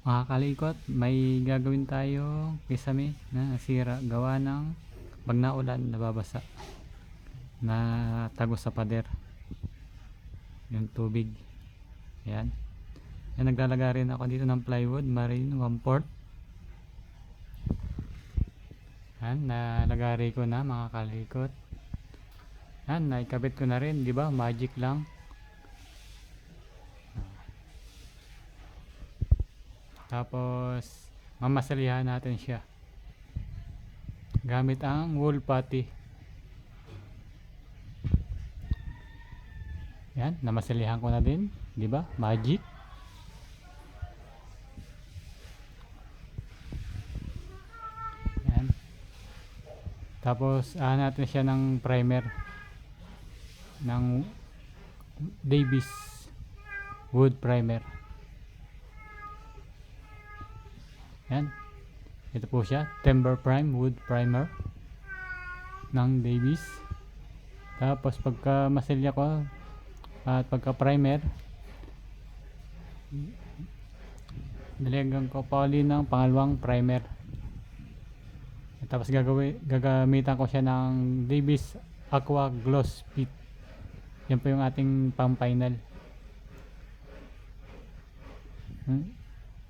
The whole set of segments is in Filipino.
Mga kalikot, may gagawin tayo kisame na nasira gawa ng pag naulan nababasa na tagos sa pader yung tubig. Yan. Yan, naglalagay rin ako dito ng plywood marine 1/4. Yan, nalagari ko na mga kalikot. Yan, naikabit ko na rin, di ba? Magic lang. Tapos mamasalihan natin siya gamit ang wool putty. Yan, namasalihan ko na din, di ba? Magic. Yan. Tapos natin siya ng primer ng Davis wood primer. Yan. Ito po siya, Timber Prime wood primer ng Davis. Tapos pagka masilya ko at pagka primer, nilagyan ko pa ulit ng pangalawang primer. Tapos gagamitan ko siya ng Davis Aqua Gloss Pit. Yan po yung ating pang final.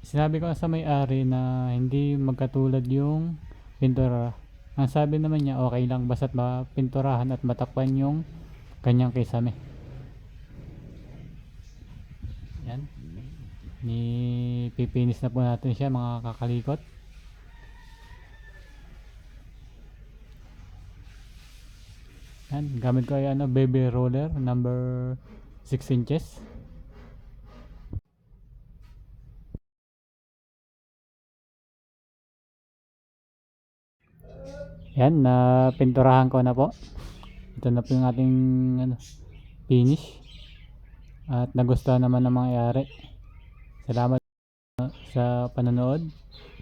Sinabi ko sa may-ari na hindi magkatulad yung pintura. Ang sabi naman niya okay lang basta't mapinturahan at matakpan yung kanyang kisame. Yan. Pipinis na po natin siya mga kakalikot. Yan, gamit ko ay baby roller number 6 inches. Yan, pinturahan ko na po. Ito na po yung ating finish. At nagustuhan naman ng mga may-ari. Salamat sa panonood.